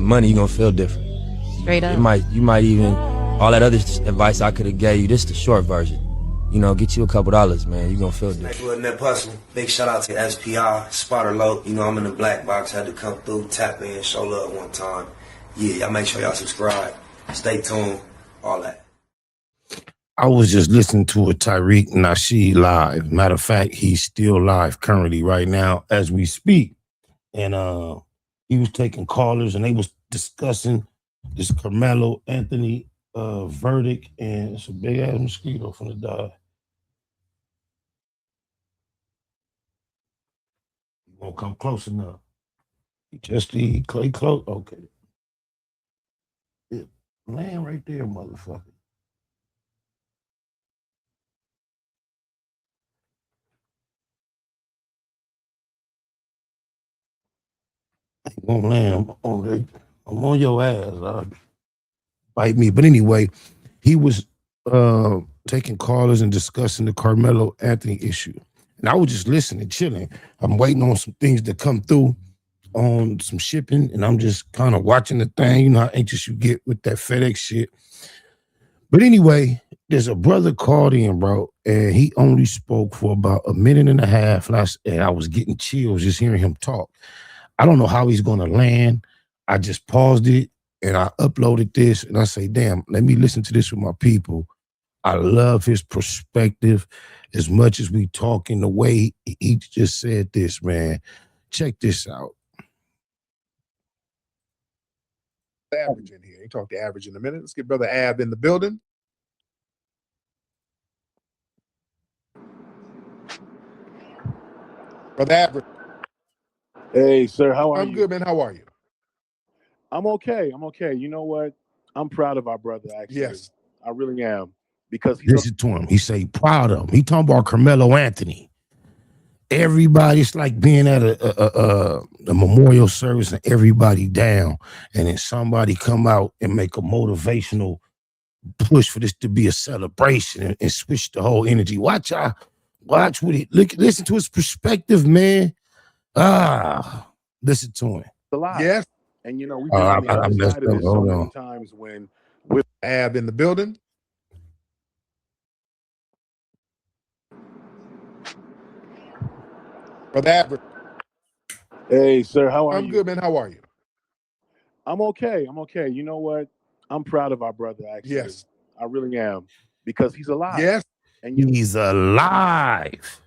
money, you're gonna feel different. Straight up. You might even, all that other advice I could have gave you, this is the short version. You know, get you a couple dollars, man. You're gonna feel different. That hustle. Big shout out to SPI, Spotter Low. You know, I'm in the black box. Had to come through, tap in, show love one time. Yeah, y'all make sure y'all subscribe. Stay tuned. All that. I was just listening to a Tariq Nasheed live. Matter of fact, he's still live currently right now as we speak. And he was taking callers and they was discussing this Karmelo Anthony verdict, and it's a big ass mosquito from the dog. You won't come close enough. He close. Okay. Yeah, land right there, motherfucker. I ain't gonna land. I'm on your ass. Bite me. But anyway, he was taking callers and discussing the Karmelo Anthony issue. And I was just listening, chilling. I'm waiting on some things to come through on some shipping, and I'm just kind of watching the thing. You know how anxious you get with that FedEx shit. But anyway, there's a brother called in, bro, and he only spoke for about a minute and a half. And I was getting chills just hearing him talk. I don't know how he's going to land. I just paused it and I uploaded this and I say, damn, let me listen to this with my people. I love his perspective as much as we talk in the way he just said this, man. Check this out. Average in here. You talk to Average in a minute. Let's get Brother Ab in the building. Brother Average. Hey, sir, how are you? I'm good, man. How are you? I'm okay. You know what? I'm proud of our brother, actually. Yes. I really am. Because listen to him. He say proud of him. He talking about Karmelo Anthony. Everybody, it's like being at a memorial service and everybody down, and then somebody come out and make a motivational push for this to be a celebration and switch the whole energy. Watch with it. Listen to his perspective, man. Listen to him. A lot. Yes. And you know, we've been on the other side of this so many times when with Ab in the building. Brother Average. Hey, sir, how are you? I'm good, man. How are you? I'm okay. You know what? I'm proud of our brother, actually. Yes. I really am. Because he's alive. Yes. And he's alive.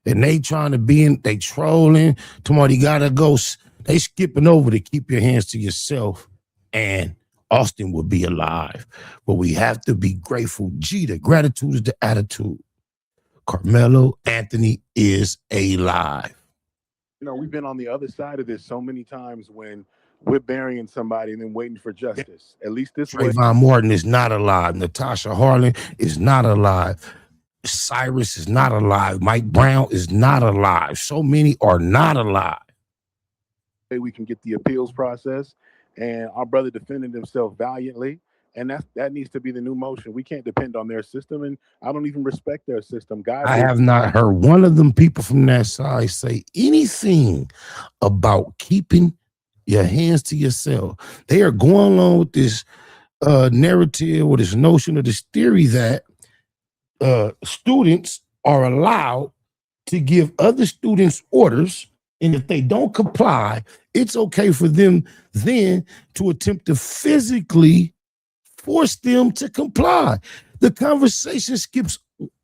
And they trying to they trolling. Tomorrow you gotta go. They skipping over to keep your hands to yourself. And Austin will be alive. But we have to be grateful. G.I.T.A, gratitude is the attitude. Karmelo Anthony is alive. You know, we've been on the other side of this so many times when we're burying somebody and then waiting for justice. At least this way. Trayvon Martin is not alive. Natasha Harlan is not alive. Cyrus is not alive. Mike Brown is not alive. So many are not alive. We can get the appeals process, and our brother defended himself valiantly, and that needs to be the new motion. We can't depend on their system, and I don't even respect their system. I have not heard one of them people from that side say anything about keeping your hands to yourself. They are going along with this narrative or this notion or this theory that students are allowed to give other students orders, and if they don't comply, it's okay for them then to attempt to physically force them to comply. The conversation skips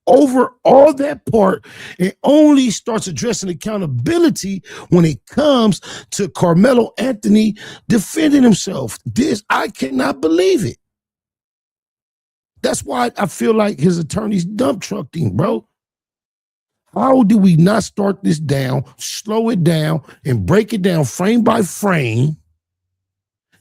over all that part and only starts addressing accountability when it comes to Karmelo Anthony defending himself. I cannot believe it. That's why I feel like his attorneys dump trucked him, bro. How do we not start this down, slow it down, and break it down frame by frame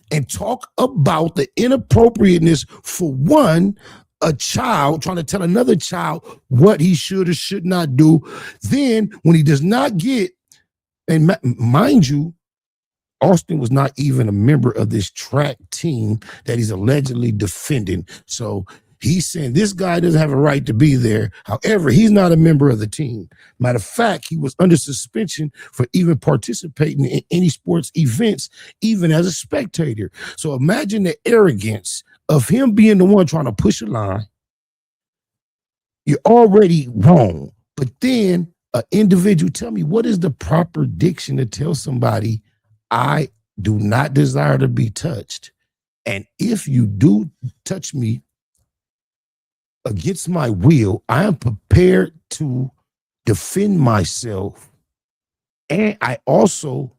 and talk about the inappropriateness for one, a child trying to tell another child what he should or should not do. Then when he does not get, and mind you, Austin was not even a member of this track team that he's allegedly defending. So He's saying this guy doesn't have a right to be there. However, he's not a member of the team. Matter of fact, he was under suspension for even participating in any sports events, even as a spectator. So imagine the arrogance of him being the one trying to push a line. You're already wrong. But then an individual, tell me, what is the proper diction to tell somebody, I do not desire to be touched? And if you do touch me against my will, I am prepared to defend myself. And I also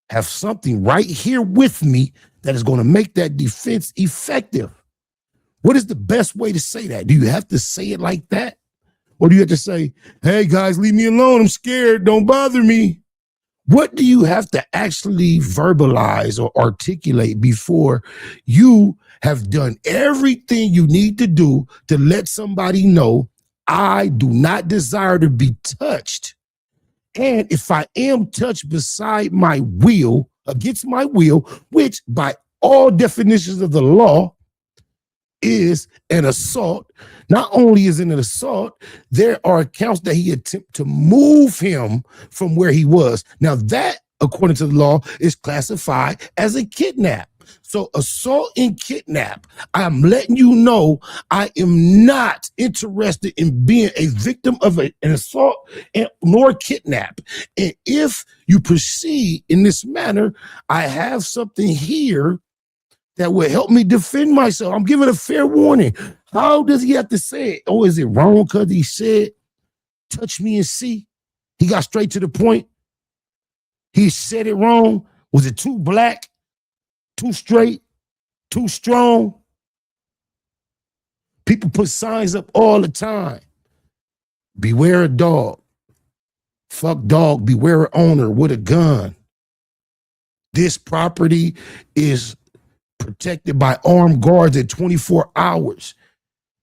have something right here with me that is going to make that defense effective. What is the best way to say that? Do you have to say it like that? Or do you have to say, hey guys, leave me alone, I'm scared, don't bother me? What do you have to actually verbalize or articulate before you have done everything you need to do to let somebody know, I do not desire to be touched? And if I am touched beside my will, against my will, which by all definitions of the law is an assault, not only is it an assault, there are accounts that he attempted to move him from where he was. Now that, according to the law, is classified as a kidnap. So assault and kidnap, I'm letting you know I am not interested in being a victim of an assault nor kidnap. And if you proceed in this manner, I have something here that will help me defend myself. I'm giving a fair warning. How does he have to say it? Oh, is it wrong because he said, touch me and see? He got straight to the point. He said it wrong. Was it too black, too straight, too strong? People put signs up all the time. Beware a dog. Fuck dog, beware an owner with a gun. This property is protected by armed guards at 24 hours.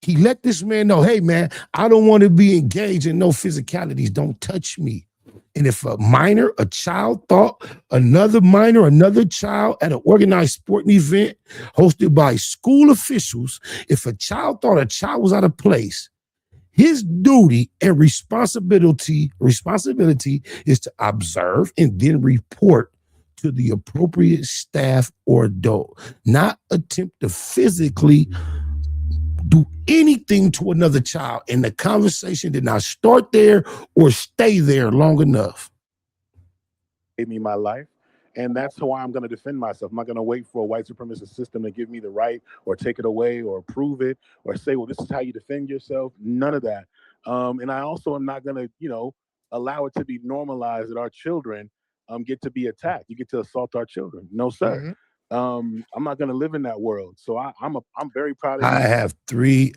He let this man know, hey man, I don't want to be engaged in no physicalities. Don't touch me. And if a minor, a child thought another minor, another child at an organized sporting event hosted by school officials, if a child thought a child was out of place, his duty and responsibility is to observe and then report to the appropriate staff or adult, not attempt to physically do anything to another child. And the conversation did not start there or stay there long enough. Gave me my life. And that's why I'm going to defend myself. I'm not going to wait for a white supremacist system to give me the right or take it away or prove it or say, well, this is how you defend yourself. None of that. And I also am not going to, allow it to be normalized that our children get to be attacked. You get to assault our children. No, sir. I'm not going to live in that world. So I'm very proud of you. I have three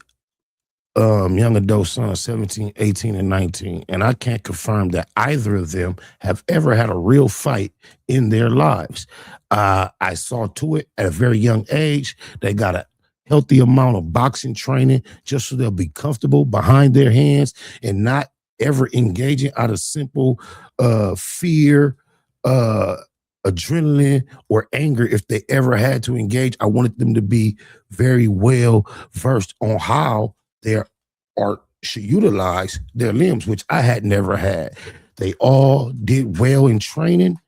young adult sons, 17, 18, and 19, and I can't confirm that either of them have ever had a real fight in their lives. I saw to it at a very young age. They got a healthy amount of boxing training just so they'll be comfortable behind their hands and not ever engaging out of simple fear, adrenaline, or anger. If they ever had to engage, I wanted them to be very well versed on how their art should utilize their limbs, which I had never had. They all did well in training,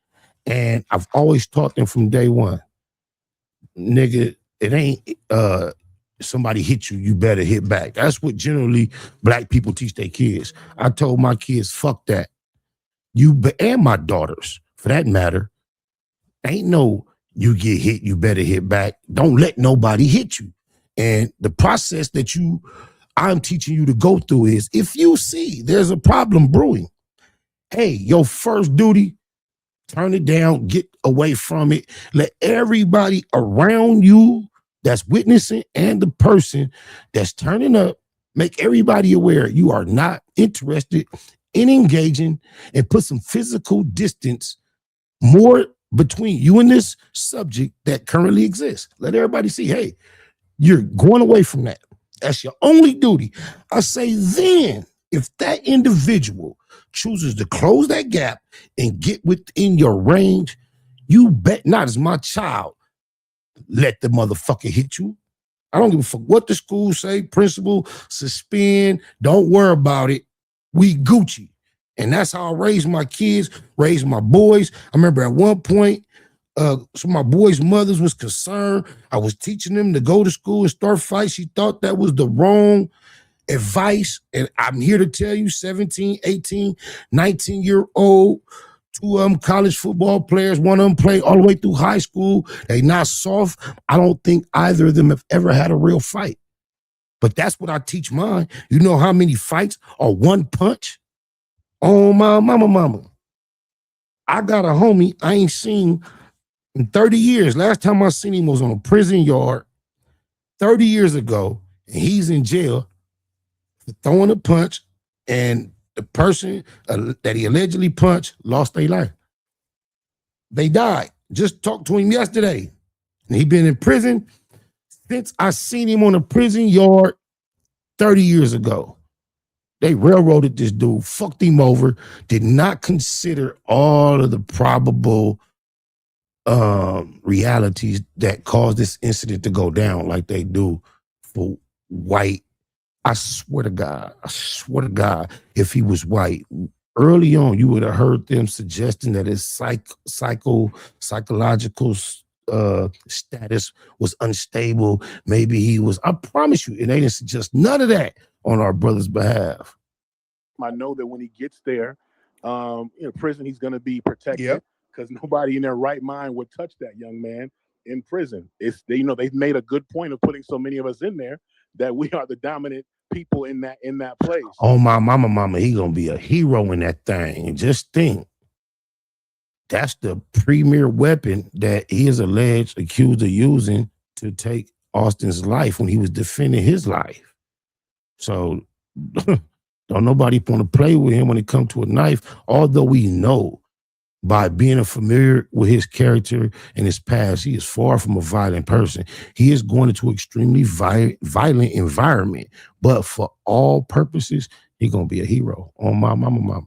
and I've always taught them from day one, nigga, it ain't somebody hit you, you better hit back. That's what generally black people teach their kids. I told my kids, fuck that. And my daughters, for that matter, ain't no you get hit, you better hit back. Don't let nobody hit you. And the process that I'm teaching you to go through is, if you see there's a problem brewing, hey, your first duty, turn it down, get away from it. Let everybody around you that's witnessing and the person that's turning up, make everybody aware you are not interested in engaging, and put some physical distance more between you and this subject that currently exists. Let everybody see, hey, you're going away from that. That's your only duty. I say then, if that individual chooses to close that gap and get within your range, you bet not, as my child, let the motherfucker hit you. I don't give a fuck what the school say, principal, suspend, don't worry about it. We Gucci. And that's how I raised my kids, raised my boys. I remember at one point, so my boys' mothers was concerned. I was teaching them to go to school and start fights. She thought that was the wrong advice. And I'm here to tell you, 17, 18, 19-year-old, two of them college football players, one of them played all the way through high school. They not soft. I don't think either of them have ever had a real fight. But that's what I teach mine. You know how many fights are one punch? Oh, my mama. I got a homie I ain't seen in 30 years. Last time I seen him was on a prison yard 30 years ago, and he's in jail for throwing a punch, and the person that he allegedly punched lost their life. They died. Just talked to him yesterday. And he been in prison since I seen him on a prison yard 30 years ago. They railroaded this dude, fucked him over, did not consider all of the probable realities that caused this incident to go down like they do for white. I swear to God, if he was white, early on, you would have heard them suggesting that his psychological status was unstable. Maybe he was, I promise you, and they didn't suggest none of that on our brother's behalf. I know that when he gets there, prison, he's going to be protected because nobody in their right mind would touch that young man in prison. They've made a good point of putting so many of us in there that we are the dominant people in that place. Oh, my mama, he gonna be a hero in that thing. And just think, that's the premier weapon that he is accused of using to take Austin's life when he was defending his life. So don't nobody want to play with him when it comes to a knife, although we know by being familiar with his character and his past, he is far from a violent person. He is going into an extremely violent environment, but for all purposes, he's going to be a hero. On my mama.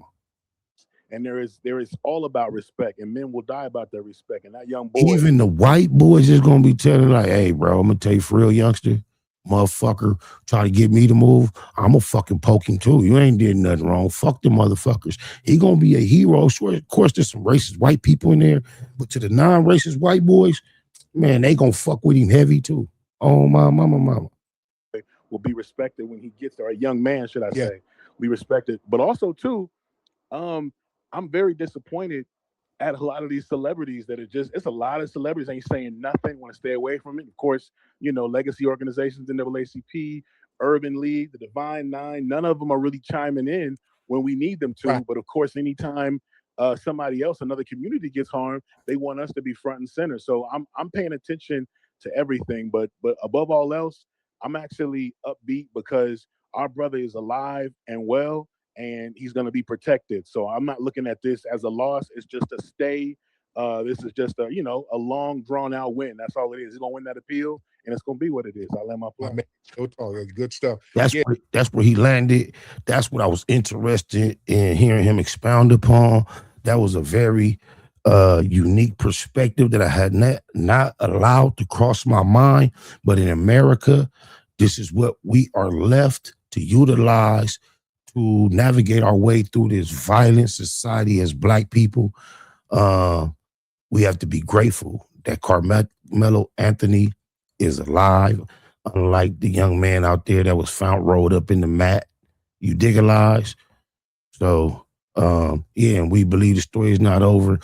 And there is all about respect, and men will die about their respect. And that young boy, even the white boys is going to be telling like, hey, bro, I'm going to tell you for real, youngster, motherfucker, try to get me to move, I'm going to fucking poke him too. You ain't did nothing wrong. Fuck them motherfuckers. He going to be a hero. Sure, of course, there's some racist white people in there, but to the non-racist white boys, man, they going to fuck with him heavy too. Oh, my mama. Will be respected when he gets there. A young man, should I say, be respected. But also, too, I'm very disappointed at a lot of these celebrities that it's a lot of celebrities ain't saying nothing, want to stay away from it. Of course, legacy organizations, the NAACP, Urban League, the Divine Nine, none of them are really chiming in when we need them to. Right. But of course, anytime somebody else, another community gets harmed, they want us to be front and center. So I'm paying attention to everything, but above all else, I'm actually upbeat because our brother is alive and well, and he's going to be protected. So I'm not looking at this as a loss. It's just a stay. This is just a long, drawn-out win. That's all it is. He's going to win that appeal, and it's going to be what it is. I'll let my play. That's good stuff. That's where he landed. That's what I was interested in hearing him expound upon. That was a very unique perspective that I had not allowed to cross my mind. But in America, this is what we are left to utilize to navigate our way through this violent society as Black people. We have to be grateful that Karmelo Anthony is alive, unlike the young man out there that was found rolled up in the mat. You digitalize. So, and we believe the story is not over,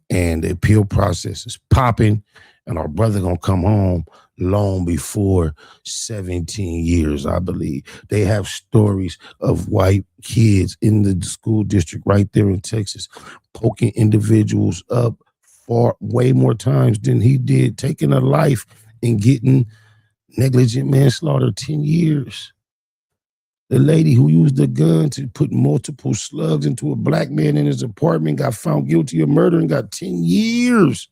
and the appeal process is popping, and our brother gonna come home long before 17 years, I believe. They have stories of white kids in the school district right there in Texas poking individuals up way more times than he did, taking a life and getting negligent manslaughter 10 years. The lady who used a gun to put multiple slugs into a Black man in his apartment got found guilty of murder and got 10 years.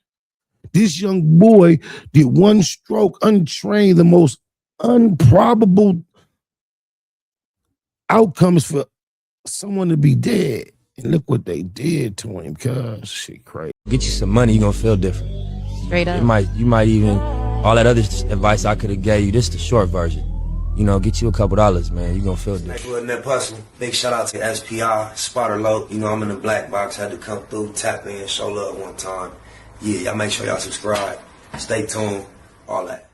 This young boy did one stroke, untrained, the most improbable outcomes for someone to be dead. And look what they did to him, cuz shit crazy. Get you some money, you're gonna feel different. Straight up. You might even All that other advice I could have gave you, this the short version. You know, get you a couple dollars, man. You gonna feel good. Next little net hustle. Big shout out to SPI, Spotter Low. You know, I'm in the black box. Had to come through, tap in, show love one time. Yeah, y'all make sure y'all subscribe. Stay tuned. All that.